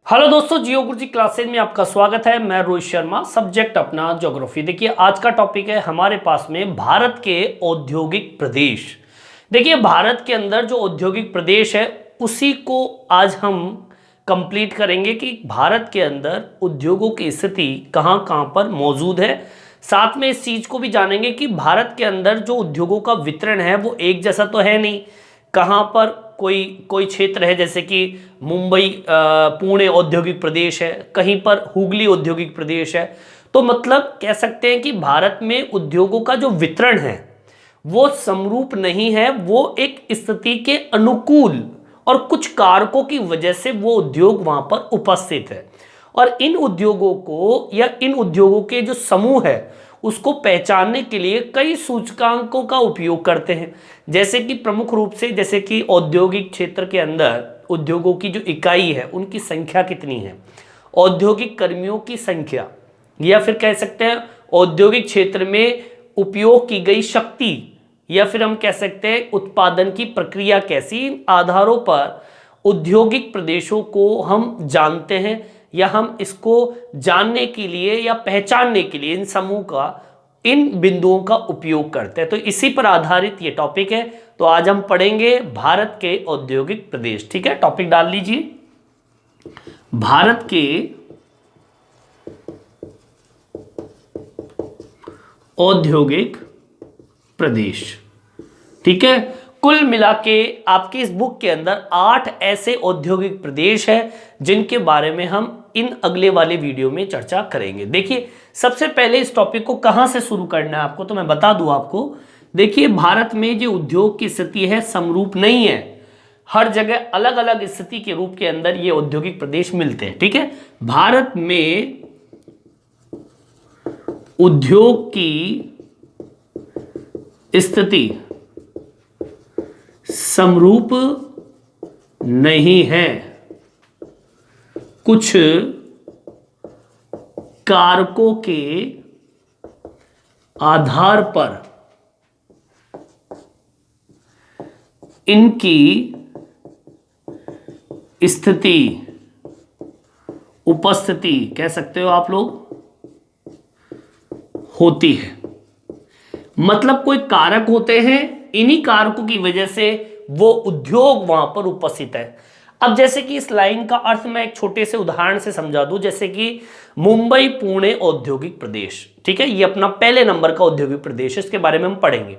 Hello दोस्तों, जियो गुरुजी classes में आपका स्वागत है। मैं रोहित शर्मा, सब्जेक्ट अपना ज्योग्राफी। देखिए आज का टॉपिक है हमारे पास में भारत के औद्योगिक प्रदेश। देखिए भारत के अंदर जो औद्योगिक प्रदेश है उसी को आज हम कंप्लीट करेंगे कि भारत के अंदर उद्योगों की स्थिति कहाँ कहाँ पर मौजूद है। साथ में इस चीज़ को भी जानेंगे कि भारत के अंदर जो उद्योगों का वितरण है वो एक जैसा तो है नहीं। कहाँ पर कोई कोई क्षेत्र है, जैसे कि मुंबई पुणे औद्योगिक प्रदेश है, कहीं पर हुगली औद्योगिक प्रदेश है। तो मतलब कह सकते हैं कि भारत में उद्योगों का जो वितरण है वो समरूप नहीं है, वो एक स्थिति के अनुकूल और कुछ कारकों की वजह से वो उद्योग वहां पर उपस्थित है। और इन उद्योगों को या इन उद्योगों के जो समूह है उसको पहचानने के लिए कई सूचकांकों का उपयोग करते हैं। जैसे कि प्रमुख रूप से जैसे कि औद्योगिक क्षेत्र के अंदर उद्योगों की जो इकाई है उनकी संख्या कितनी है, औद्योगिक कर्मियों की संख्या, या फिर कह सकते हैं औद्योगिक क्षेत्र में उपयोग की गई शक्ति, या फिर हम कह सकते हैं उत्पादन की प्रक्रिया कैसी। इन आधारों पर औद्योगिक प्रदेशों को हम जानते हैं या हम इसको जानने के लिए या पहचानने के लिए इन समूह का, इन बिंदुओं का उपयोग करते हैं। तो इसी पर आधारित ये टॉपिक है। तो आज हम पढ़ेंगे भारत के औद्योगिक प्रदेश। ठीक है, टॉपिक डाल लीजिए, भारत के औद्योगिक प्रदेश। ठीक है, कुल मिला के आपकी इस बुक के अंदर 8 ऐसे औद्योगिक प्रदेश हैं जिनके बारे में हम इन अगले वाले वीडियो में चर्चा करेंगे। देखिए सबसे पहले इस टॉपिक को कहां से शुरू करना है आपको, तो मैं बता दूं आपको। देखिए भारत में जो उद्योग की स्थिति है समरूप नहीं है, हर जगह अलग अलग स्थिति के रूप के अंदर ये औद्योगिक प्रदेश मिलते हैं। ठीक है, भारत में उद्योग की स्थिति समरूप नहीं है, कुछ कारकों के आधार पर इनकी स्थिति, उपस्थिति कह सकते हो आप लोग, होती है। मतलब कोई कारक होते हैं, इन्हीं कारकों की वजह से वो उद्योग वहां पर उपस्थित है। अब जैसे कि इस लाइन का अर्थ मैं एक छोटे से उदाहरण से समझा दूं, जैसे कि मुंबई पुणे औद्योगिक प्रदेश। ठीक है, ये अपना पहले नंबर का औद्योगिक प्रदेश है, इसके बारे में हम पढ़ेंगे।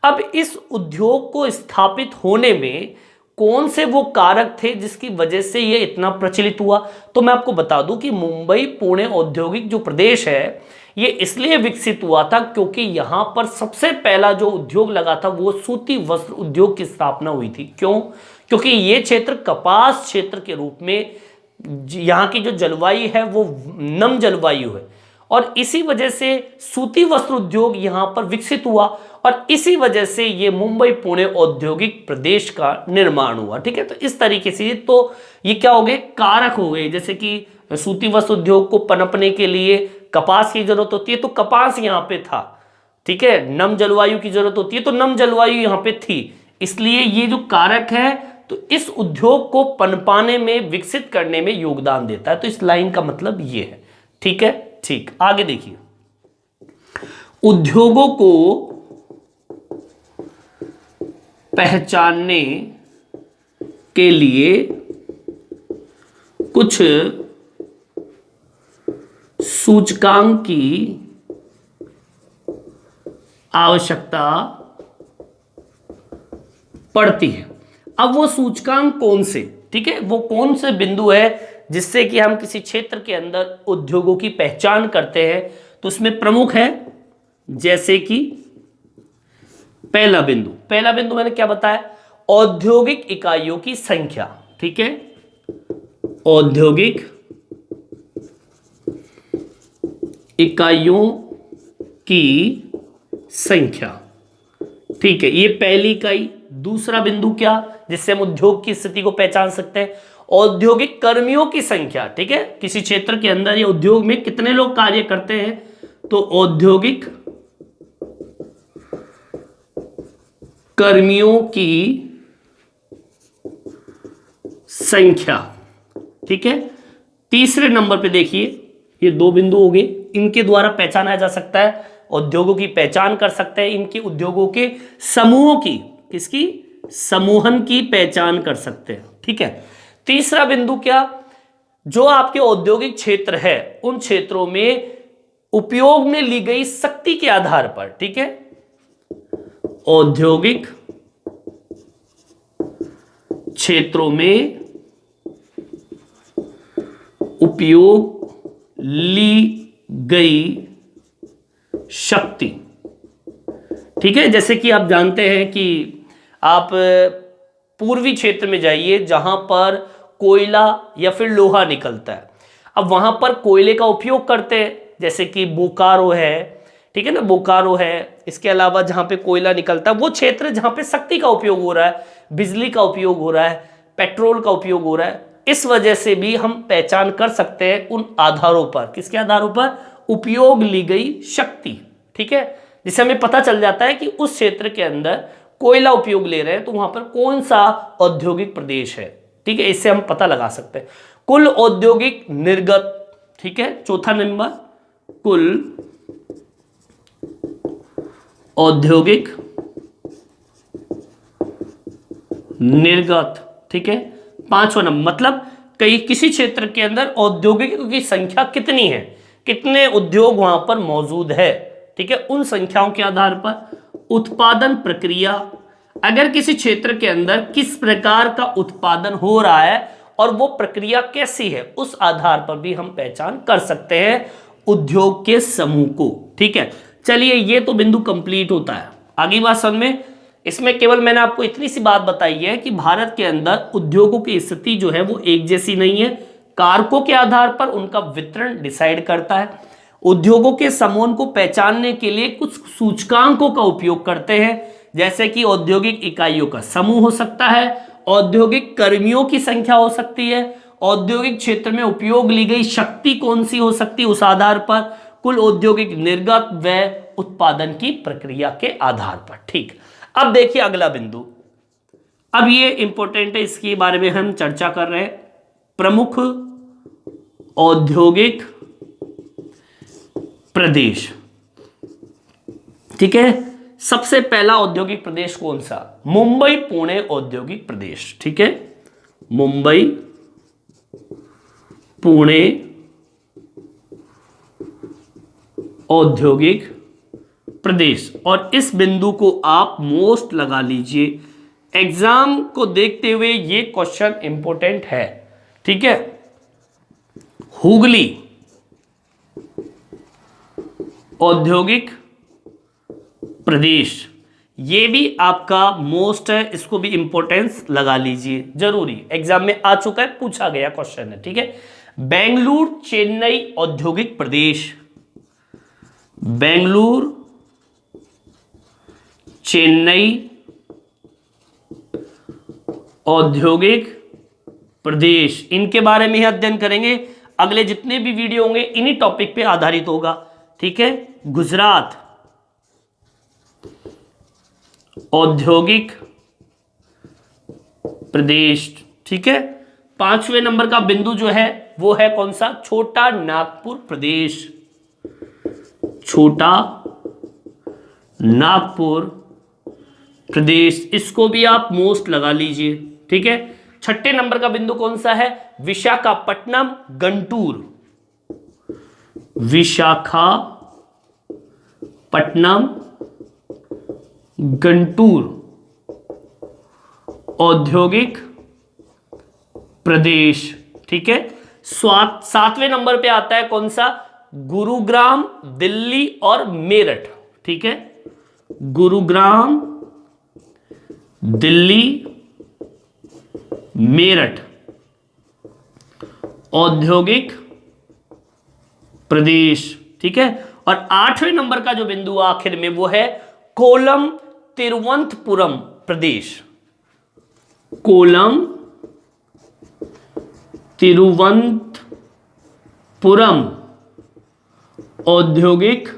अब इस उद्योग को स्थापित होने में कौन से वो कारक थे जिसकी वजह से ये इतना प्रचलित हुआ। तो मैं आपको बता दूं कि मुंबई पुणे औद्योगिक जो प्रदेश है ये इसलिए विकसित हुआ था क्योंकि यहां पर सबसे पहला जो उद्योग लगा था वो सूती वस्त्र उद्योग की स्थापना हुई थी। क्यों? क्योंकि ये क्षेत्र कपास क्षेत्र के रूप में, यहाँ की जो जलवायु है वो नम जलवायु है, और इसी वजह से सूती वस्त्र उद्योग यहाँ पर विकसित हुआ, और इसी वजह से ये मुंबई पुणे औद्योगिक प्रदेश का निर्माण हुआ। ठीक है, तो इस तरीके से तो ये क्या हो गए, कारक हो गए। जैसे कि सूती वस्त्र उद्योग को पनपने के लिए कपास की जरूरत होती है तो कपास यहाँ पे था। ठीक है, नम जलवायु की जरूरत होती है तो नम जलवायु यहाँ पे थी। इसलिए ये जो कारक है तो इस उद्योग को पनपाने में, विकसित करने में योगदान देता है। तो इस लाइन का मतलब ये है। ठीक है, ठीक, आगे देखिए। उद्योगों को पहचानने के लिए कुछ सूचकांक की आवश्यकता पड़ती है। अब वो सूचकांक कौन से, ठीक है, वो कौन से बिंदु है जिससे कि हम किसी क्षेत्र के अंदर उद्योगों की पहचान करते हैं। तो उसमें प्रमुख है, जैसे कि पहला बिंदु मैंने क्या बताया, औद्योगिक इकाइयों की संख्या। ठीक है, औद्योगिक इकाइयों की संख्या। ठीक है, ये पहली इकाई। दूसरा बिंदु क्या, जिससे हम उद्योग की स्थिति को पहचान सकते हैं, औद्योगिक कर्मियों की संख्या। ठीक है, किसी क्षेत्र के अंदर या उद्योग में कितने लोग कार्य करते हैं, तो औद्योगिक कर्मियों की संख्या। ठीक है, तीसरे नंबर पे देखिए, ये दो बिंदु हो गए, इनके द्वारा पहचाना जा सकता है, उद्योगों की पहचान कर सकते हैं, इनके उद्योगों के समूहों की, किसकी, समूहन की पहचान कर सकते हैं। ठीक है। तीसरा बिंदु क्या, जो आपके औद्योगिक क्षेत्र है उन क्षेत्रों में उपयोग में ली गई शक्ति के आधार पर, ठीक है, औद्योगिक क्षेत्रों में उपयोग ली गई शक्ति। ठीक है। जैसे कि आप जानते हैं कि आप पूर्वी क्षेत्र में जाइए जहां पर कोयला या फिर लोहा निकलता है, अब वहां पर कोयले का उपयोग करते हैं, जैसे कि बोकारो है, ठीक है ना, बोकारो है। इसके अलावा जहां पे कोयला निकलता है वो क्षेत्र जहां पे शक्ति का उपयोग हो रहा है, बिजली का उपयोग हो रहा है, पेट्रोल का उपयोग हो रहा है, इस वजह से भी हम पहचान कर सकते हैं उन आधारों पर, किसके आधारों पर, उपयोग ली गई शक्ति। ठीक है। जिससे हमें पता चल जाता है कि उस क्षेत्र के अंदर कोयला उपयोग ले रहे हैं तो वहां पर कौन सा औद्योगिक प्रदेश है। ठीक है। इससे हम पता लगा सकते हैं। कुल औद्योगिक निर्गत, ठीक है, चौथा नंबर, कुल औद्योगिक निर्गत। ठीक है। पांचवा नंबर, मतलब किसी क्षेत्र के अंदर औद्योगिकों की संख्या कितनी है, कितने उद्योग वहां पर मौजूद है। ठीक है। उन संख्याओं के आधार पर उत्पादन प्रक्रिया, अगर किसी क्षेत्र के अंदर किस प्रकार का उत्पादन हो रहा है और वो प्रक्रिया कैसी है, उस आधार पर भी हम पहचान कर सकते हैं उद्योग के समूह को। ठीक है। चलिए, ये तो बिंदु कंप्लीट होता है। आगे बात समझ में, इसमें केवल मैंने आपको इतनी सी बात बताई है कि भारत के अंदर उद्योगों की स्थिति जो है वो एक जैसी नहीं है, कारकों के आधार पर उनका वितरण डिसाइड करता है। उद्योगों के समूह को पहचानने के लिए कुछ सूचकांकों का उपयोग करते हैं, जैसे कि औद्योगिक इकाइयों का समूह हो सकता है, औद्योगिक कर्मियों की संख्या हो सकती है, औद्योगिक क्षेत्र में उपयोग ली गई शक्ति कौन सी हो सकती है, उस आधार पर कुल औद्योगिक निर्गत व उत्पादन की प्रक्रिया के आधार पर। ठीक। अब देखिए अगला बिंदु, अब ये इंपॉर्टेंट है, इसके बारे में हम चर्चा कर रहे हैं। प्रमुख औद्योगिक प्रदेश। ठीक है। सबसे पहला औद्योगिक प्रदेश कौन सा, मुंबई पुणे औद्योगिक प्रदेश। ठीक है। मुंबई पुणे औद्योगिक प्रदेश। और इस बिंदु को आप मोस्ट लगा लीजिए, एग्जाम को देखते हुए ये क्वेश्चन इंपॉर्टेंट है। ठीक है। हुगली औद्योगिक प्रदेश, ये भी आपका मोस्ट है, इसको भी इंपॉर्टेंस लगा लीजिए, जरूरी एग्जाम में आ चुका है, पूछा गया क्वेश्चन है। ठीक है। बेंगलुरु चेन्नई औद्योगिक प्रदेश, बेंगलुरु चेन्नई औद्योगिक प्रदेश, इनके बारे में ही अध्ययन करेंगे। अगले जितने भी वीडियो होंगे इन्हीं टॉपिक पे आधारित होगा। ठीक है। गुजरात औद्योगिक प्रदेश। ठीक है। पांचवें नंबर का बिंदु जो है वो है कौन सा, छोटा नागपुर प्रदेश, छोटा नागपुर प्रदेश, इसको भी आप मोस्ट लगा लीजिए। ठीक है। छठे नंबर का बिंदु कौन सा है, विशाखापट्टनम गंटूर, विशाखापट्टनम गंटूर औद्योगिक प्रदेश। ठीक है। सातवें नंबर पे आता है कौन सा, गुरुग्राम दिल्ली और मेरठ। ठीक है। गुरुग्राम दिल्ली मेरठ औद्योगिक प्रदेश। ठीक है। और आठवें नंबर का जो बिंदु आखिर में वो है कोलम तिरुवनंतपुरम प्रदेश, कोलम तिरुवनंतपुरम औद्योगिक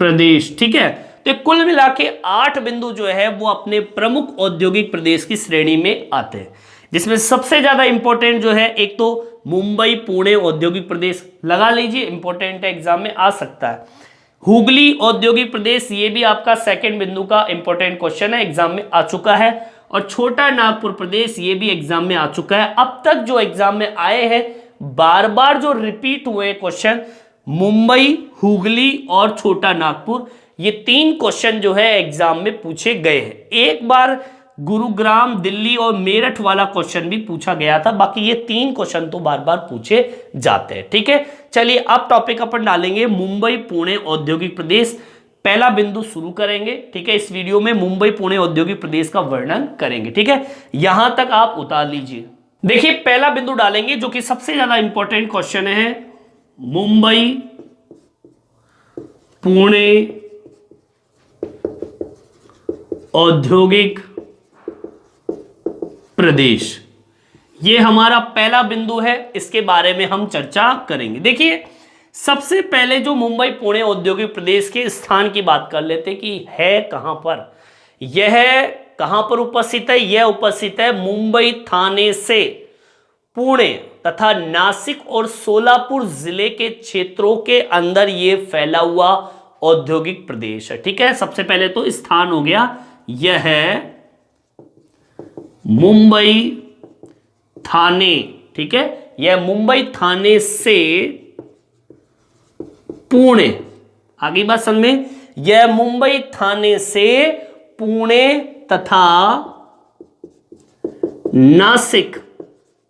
प्रदेश। ठीक है। तो कुल मिला के 8 बिंदु जो है वो अपने प्रमुख औद्योगिक प्रदेश की श्रेणी में आते हैं। जिसमें सबसे ज्यादा इंपॉर्टेंट जो है, एक तो मुंबई पुणे औद्योगिक प्रदेश, लगा लीजिए, इंपॉर्टेंट है, एग्जाम में आ सकता है। हुगली औद्योगिक प्रदेश, ये भी आपका सेकंड बिंदु का इंपॉर्टेंट क्वेश्चन है, एग्जाम में आ चुका है। और छोटा नागपुर प्रदेश, ये भी एग्जाम में आ चुका है। अब तक जो एग्जाम में आए हैं, बार बार जो रिपीट हुए क्वेश्चन, मुंबई, हुगली और छोटा नागपुर, ये 3 क्वेश्चन जो है एग्जाम में पूछे गए हैं। एक बार गुरुग्राम, दिल्ली और मेरठ वाला क्वेश्चन भी पूछा गया था, बाकी ये 3 क्वेश्चन तो बार बार पूछे जाते हैं। ठीक है, चलिए अब टॉपिक अपन डालेंगे मुंबई पुणे औद्योगिक प्रदेश। पहला बिंदु शुरू करेंगे। ठीक है, इस वीडियो में मुंबई पुणे औद्योगिक प्रदेश का वर्णन करेंगे। ठीक है, यहां तक आप उतार लीजिए। देखिए, पहला बिंदु डालेंगे जो कि सबसे ज्यादा इंपॉर्टेंट क्वेश्चन है, मुंबई पुणे औद्योगिक प्रदेश। ये हमारा पहला बिंदु है, इसके बारे में हम चर्चा करेंगे। देखिए, सबसे पहले जो मुंबई पुणे औद्योगिक प्रदेश के स्थान की बात कर लेते कि है कहां पर। यह कहां पर उपस्थित है? यह उपस्थित है मुंबई थाने से पुणे तथा नासिक और सोलापुर जिले के क्षेत्रों के अंदर यह फैला हुआ औद्योगिक प्रदेश है। ठीक है, सबसे पहले तो स्थान हो गया, यह है मुंबई थाने। ठीक है, यह मुंबई थाने से पुणे, आगे बात समझ में, यह मुंबई थाने से पुणे तथा नासिक,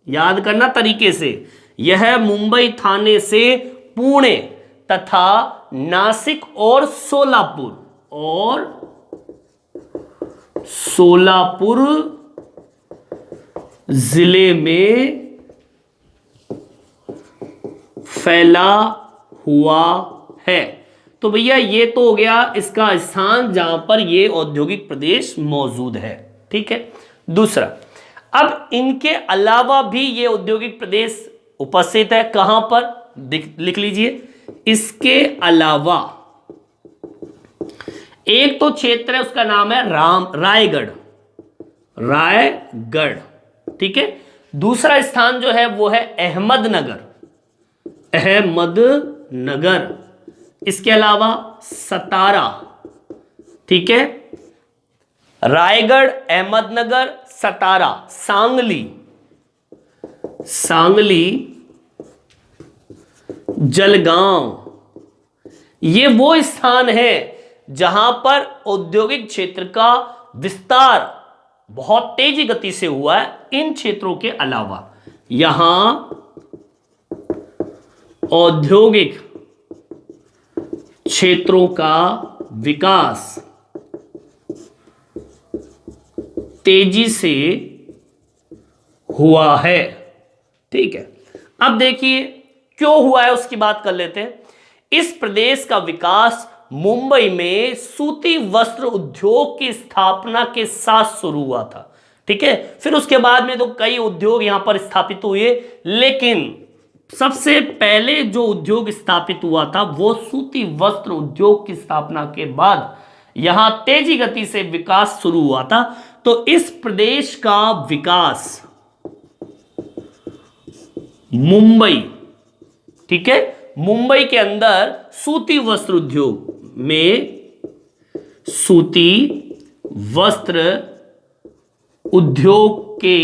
याद करना तरीके से, यह मुंबई थाने से पुणे तथा नासिक और सोलापुर जिले में फैला हुआ है। तो भैया ये तो हो गया इसका स्थान जहां पर ये औद्योगिक प्रदेश मौजूद है। ठीक है, दूसरा, अब इनके अलावा भी ये औद्योगिक प्रदेश उपस्थित है। कहां पर? लिख लीजिए, इसके अलावा एक तो क्षेत्र है, उसका नाम है रायगढ़। ठीक है, दूसरा स्थान जो है वो है अहमदनगर। इसके अलावा सतारा। ठीक है, रायगढ़, अहमदनगर, सतारा, सांगली, जलगांव, ये वो स्थान है जहां पर औद्योगिक क्षेत्र का विस्तार बहुत तेजी गति से हुआ है। इन क्षेत्रों के अलावा यहां औद्योगिक क्षेत्रों का विकास तेजी से हुआ है। ठीक है, अब देखिए क्यों हुआ है उसकी बात कर लेते हैं। इस प्रदेश का विकास मुंबई में सूती वस्त्र उद्योग की स्थापना के साथ शुरू हुआ था। ठीक है, फिर उसके बाद में तो कई उद्योग यहां पर स्थापित हुए, लेकिन सबसे पहले जो उद्योग स्थापित हुआ था वो सूती वस्त्र उद्योग की स्थापना के बाद यहां तेजी गति से विकास शुरू हुआ था। तो इस प्रदेश का विकास मुंबई, ठीक है, मुंबई के अंदर सूती वस्त्र उद्योग में, सूती वस्त्र उद्योग के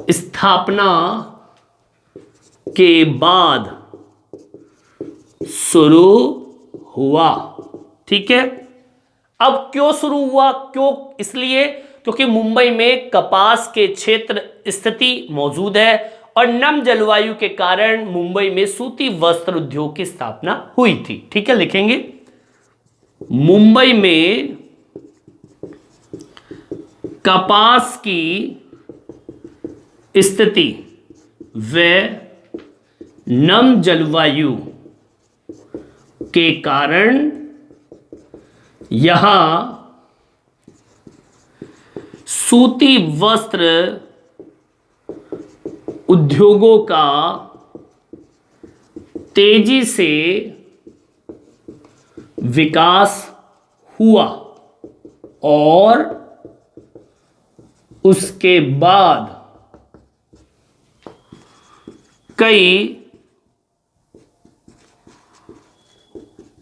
स्थापना के बाद शुरू हुआ। ठीक है, अब क्यों शुरू हुआ? क्यों? इसलिए क्योंकि मुंबई में कपास के क्षेत्र स्थिति मौजूद है और नम जलवायु के कारण मुंबई में सूती वस्त्र उद्योग की स्थापना हुई थी। ठीक है, लिखेंगे मुंबई में कपास की स्थिति व नम जलवायु के कारण यहां सूती वस्त्र उद्योगों का तेजी से विकास हुआ और उसके बाद कई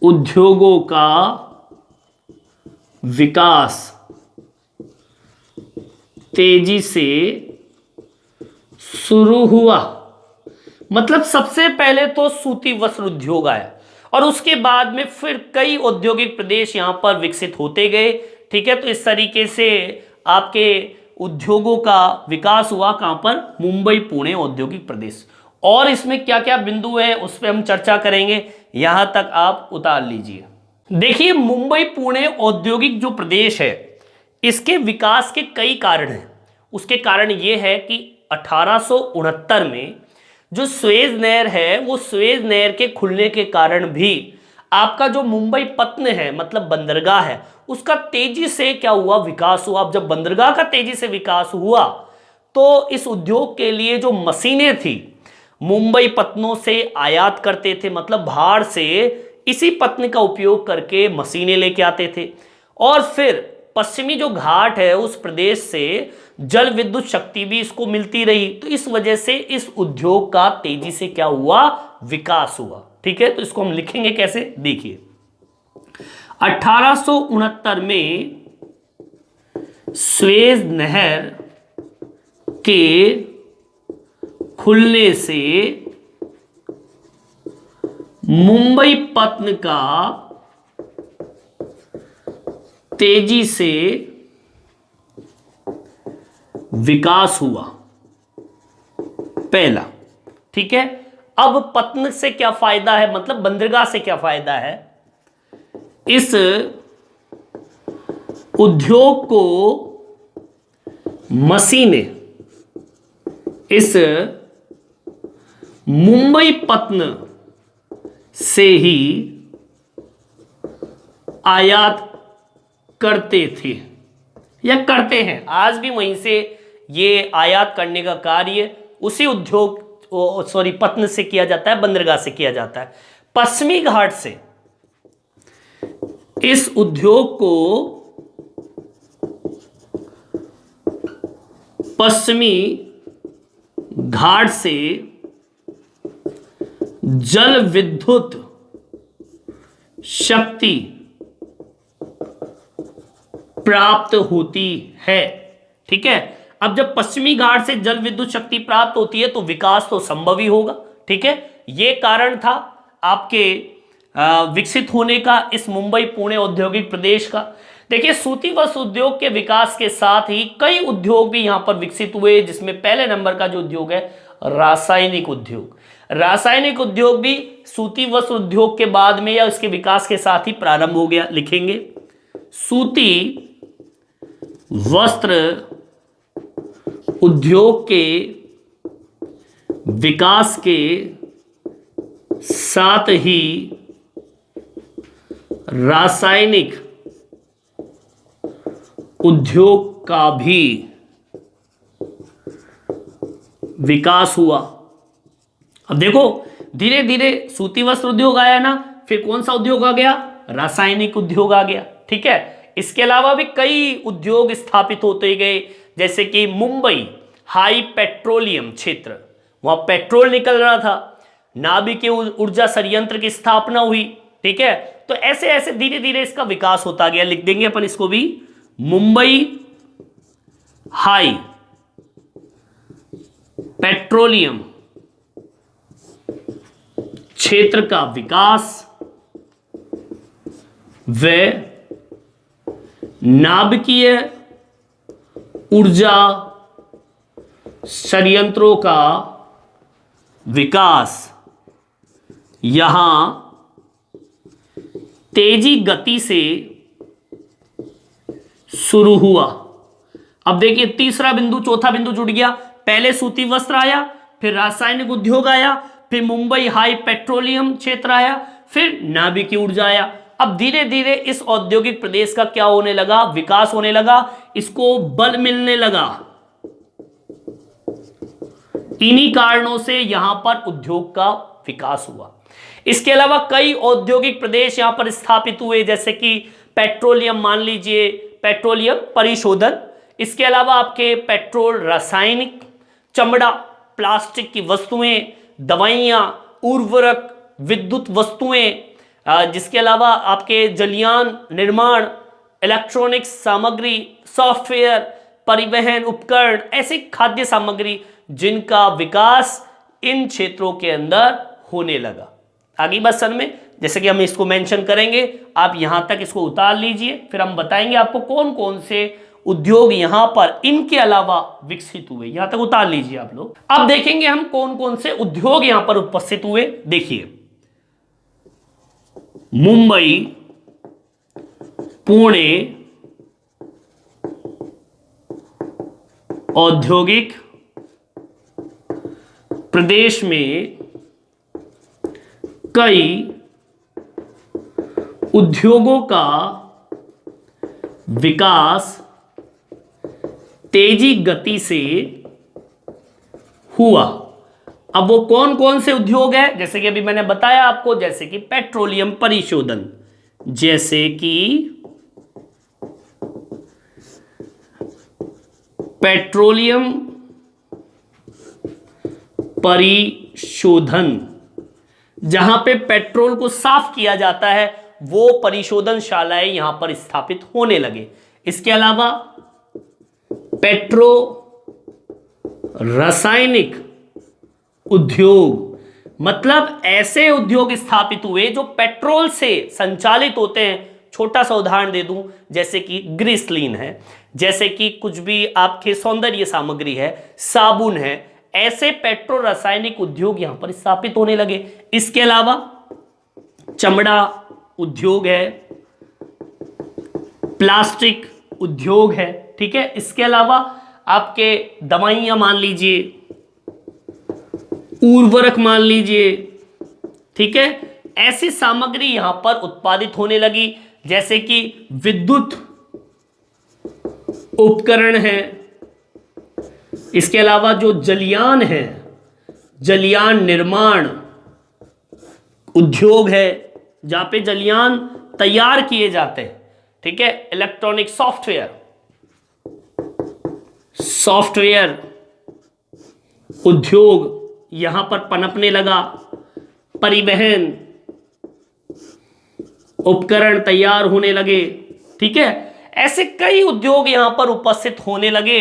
उद्योगों का विकास तेजी से शुरू हुआ। मतलब सबसे पहले तो सूती वस्त्र उद्योग आया और उसके बाद में फिर कई औद्योगिक प्रदेश यहां पर विकसित होते गए। ठीक है, तो इस तरीके से आपके उद्योगों का विकास हुआ। कहां पर? मुंबई पुणे औद्योगिक प्रदेश। और इसमें क्या क्या बिंदु है उस पर हम चर्चा करेंगे, यहां तक आप उतार लीजिए। देखिए, मुंबई पुणे औद्योगिक जो प्रदेश है इसके विकास के कई कारण हैं। उसके कारण ये है कि 1869 में जो स्वेज नहर है, वो स्वेज नहर के खुलने के कारण भी आपका जो मुंबई पत्न है, मतलब बंदरगाह है, उसका तेजी से क्या हुआ? विकास हुआ। अब जब बंदरगाह का तेजी से विकास हुआ तो इस उद्योग के लिए जो मशीनें थी मुंबई पत्नों से आयात करते थे, मतलब बाहर से इसी पत्न का उपयोग करके मशीनें लेके आते थे। और फिर पश्चिमी जो घाट है उस प्रदेश से जल विद्युत शक्ति भी इसको मिलती रही, तो इस वजह से इस उद्योग का तेजी से क्या हुआ? विकास हुआ। ठीक है, तो इसको हम लिखेंगे कैसे? देखिए, 1869 में स्वेज नहर के खुलने से मुंबई पत्न का तेजी से विकास हुआ, पहला। ठीक है, अब पत्न से क्या फायदा है, मतलब बंदरगाह से क्या फायदा है? इस उद्योग को मशीनें इस मुंबई पत्न से ही आयात करते थे या करते हैं, आज भी वहीं से ये आयात करने का कार्य उसी पत्न से किया जाता है, बंदरगाह से किया जाता है। पश्चिमी घाट से इस उद्योग को पश्चिमी घाट से जल विद्युत शक्ति प्राप्त होती है। ठीक है, अब जब पश्चिमी घाट से जल विद्युत शक्ति प्राप्त होती है तो विकास तो संभव ही होगा। ठीक है, यह कारण था आपके विकसित होने का इस मुंबई पुणे औद्योगिक प्रदेश का। देखिए, सूती वस्त्र उद्योग के विकास के साथ ही कई उद्योग भी यहां पर विकसित हुए, जिसमें पहले नंबर का जो उद्योग है रासायनिक उद्योग। रासायनिक उद्योग भी सूती वस्त्र उद्योग के बाद में या उसके विकास के साथ ही प्रारंभ हो गया। लिखेंगे, सूती वस्त्र उद्योग के विकास के साथ ही रासायनिक उद्योग का भी विकास हुआ। अब देखो, धीरे धीरे सूती वस्त्र उद्योग आया ना, फिर कौन सा उद्योग आ गया? रासायनिक उद्योग आ गया। ठीक है, इसके अलावा भी कई उद्योग स्थापित होते गए, जैसे कि मुंबई हाई पेट्रोलियम क्षेत्र, वहां पेट्रोल निकल रहा था, नाभिकीय ऊर्जा संयंत्र की स्थापना हुई। ठीक है, तो ऐसे ऐसे धीरे धीरे इसका विकास होता गया। लिख देंगे अपन इसको भी, मुंबई हाई पेट्रोलियम क्षेत्र का विकास व नाभिकीय ऊर्जा संयंत्रों का विकास यहां तेजी गति से शुरू हुआ। अब देखिए, तीसरा बिंदु, चौथा बिंदु जुड़ गया। पहले सूती वस्त्र आया, फिर रासायनिक उद्योग आया, फिर मुंबई हाई पेट्रोलियम क्षेत्र आया, फिर नाभिकीय ऊर्जा आया। अब धीरे धीरे इस औद्योगिक प्रदेश का क्या होने लगा? विकास होने लगा, इसको बल मिलने लगा। इन्हीं कारणों से यहां पर उद्योग का विकास हुआ। इसके अलावा कई औद्योगिक प्रदेश यहां पर स्थापित हुए, जैसे कि पेट्रोलियम, मान लीजिए पेट्रोलियम परिशोधन, इसके अलावा आपके पेट्रोल, रासायनिक, चमड़ा, प्लास्टिक की वस्तुएं, दवाइयाँ, उर्वरक, विद्युत वस्तुएं, जिसके अलावा आपके जलयान, निर्माण, इलेक्ट्रॉनिक्स सामग्री, सॉफ्टवेयर, परिवहन उपकरण, ऐसी खाद्य सामग्री जिनका विकास इन क्षेत्रों के अंदर होने लगा। आगे बात सर में, जैसे कि हम इसको मेंशन करेंगे, आप यहां तक इसको उतार लीजिए, फिर हम बताएंगे आपको कौन कौन से उद्योग यहां पर इनके अलावा विकसित हुए। यहां तक उतार लीजिए आप लोग। अब देखेंगे हम कौन कौन से उद्योग यहां पर उपस्थित हुए। देखिए, मुंबई, पुणे औद्योगिक प्रदेश में कई उद्योगों का विकास तेजी गति से हुआ। अब वो कौन कौन से उद्योग है, जैसे कि अभी मैंने बताया आपको, जैसे कि पेट्रोलियम परिशोधन, जैसे कि पेट्रोलियम परिशोधन, जहां पे पेट्रोल को साफ किया जाता है, वो परिशोधनशालाएं यहां पर स्थापित होने लगे। इसके अलावा पेट्रो रासायनिक उद्योग, मतलब ऐसे उद्योग स्थापित हुए जो पेट्रोल से संचालित होते हैं। छोटा सा उदाहरण दे दूं, जैसे कि ग्लिसरीन है, जैसे कि कुछ भी आपके सौंदर्य सामग्री है, साबुन है, ऐसे पेट्रो रासायनिक उद्योग यहां पर स्थापित होने लगे। इसके अलावा चमड़ा उद्योग है, प्लास्टिक उद्योग है, ठीक है। इसके अलावा आपके दवाइयां मान लीजिए, उर्वरक मान लीजिए, ठीक है। ऐसी सामग्री यहां पर उत्पादित होने लगी, जैसे कि विद्युत उपकरण है। इसके अलावा जो जलयान है, जलयान निर्माण उद्योग है, जहां पे जलयान तैयार किए जाते हैं, ठीक है। इलेक्ट्रॉनिक सॉफ्टवेयर उद्योग यहां पर पनपने लगा। परिवहन उपकरण तैयार होने लगे, ठीक है। ऐसे कई उद्योग यहां पर उपस्थित होने लगे।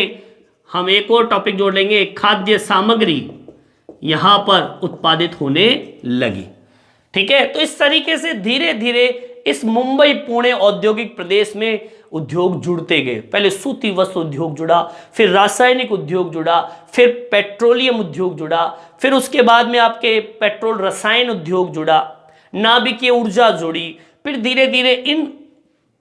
हम एक और टॉपिक जोड़ लेंगे, खाद्य सामग्री यहां पर उत्पादित होने लगी, ठीक है। तो इस तरीके से धीरे धीरे इस मुंबई पुणे औद्योगिक प्रदेश में उद्योग जुड़ते गए। पहले सूती वस्त्र उद्योग जुड़ा, फिर रासायनिक उद्योग जुड़ा, फिर पेट्रोलियम उद्योग जुड़ा, फिर उसके बाद में आपके पेट्रोल रसायन उद्योग जुड़ा, नाभिकीय ऊर्जा जुड़ी, फिर धीरे धीरे इन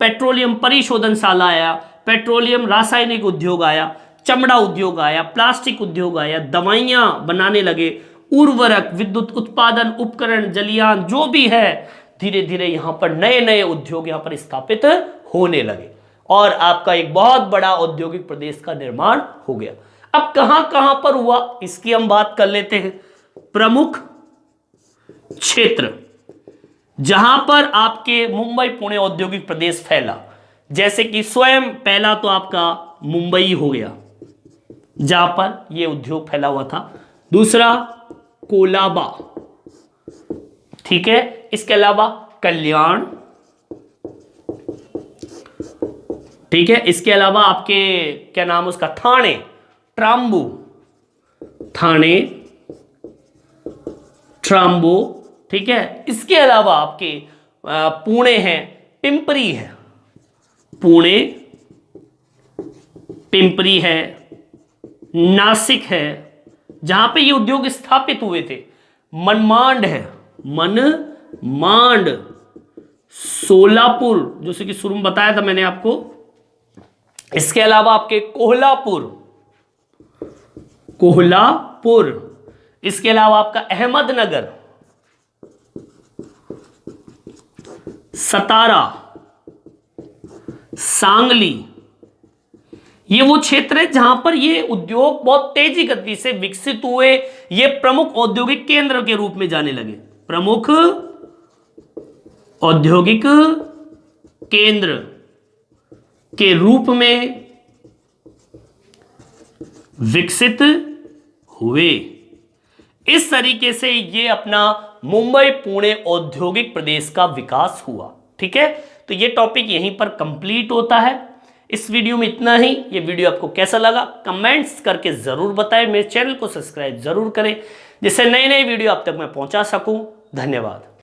पेट्रोलियम परिशोधनशाला आया, पेट्रोलियम रासायनिक उद्योग आया, चमड़ा उद्योग आया, प्लास्टिक उद्योग आया, दवाइयां बनाने लगे, उर्वरक, विद्युत उत्पादन उपकरण, जलयान, जो भी है, धीरे धीरे यहां पर नए नए उद्योग यहां पर स्थापित होने लगे और आपका एक बहुत बड़ा औद्योगिक प्रदेश का निर्माण हो गया। अब कहां कहां पर हुआ, इसकी हम बात कर लेते हैं। प्रमुख क्षेत्र जहां पर आपके मुंबई पुणे औद्योगिक प्रदेश फैला, जैसे कि स्वयं पहला तो आपका मुंबई हो गया, जहां पर यह उद्योग फैला हुआ था। दूसरा कोलाबा, ठीक है। इसके अलावा कल्याण, ठीक है। इसके अलावा आपके क्या नाम उसका, ठाणे, ट्राम्बू, ठाणे, ट्राम्बो, ठीक है। इसके अलावा आपके पुणे है, पिंपरी है, पुणे, पिंपरी है, नासिक है, जहां पे ये उद्योग स्थापित हुए थे। मनमाड है, मनमाड, सोलापुर, जैसे कि शुरू में बताया था मैंने आपको। इसके अलावा आपके कोल्हापुर, कोल्हापुर, इसके अलावा आपका अहमदनगर, सतारा, सांगली, ये वो क्षेत्र है जहां पर ये उद्योग बहुत तेजी गति से विकसित हुए। ये प्रमुख औद्योगिक केंद्र के रूप में जाने लगे, प्रमुख औद्योगिक केंद्र के रूप में विकसित हुए। इस तरीके से ये अपना मुंबई पुणे औद्योगिक प्रदेश का विकास हुआ। ठीक है, तो ये टॉपिक यहीं पर कंप्लीट होता है। इस वीडियो में इतना ही। ये वीडियो आपको कैसा लगा कमेंट्स करके जरूर बताएं। मेरे चैनल को सब्सक्राइब जरूर करें जिससे नई नई वीडियो आप तक मैं पहुंचा सकूं। धन्यवाद।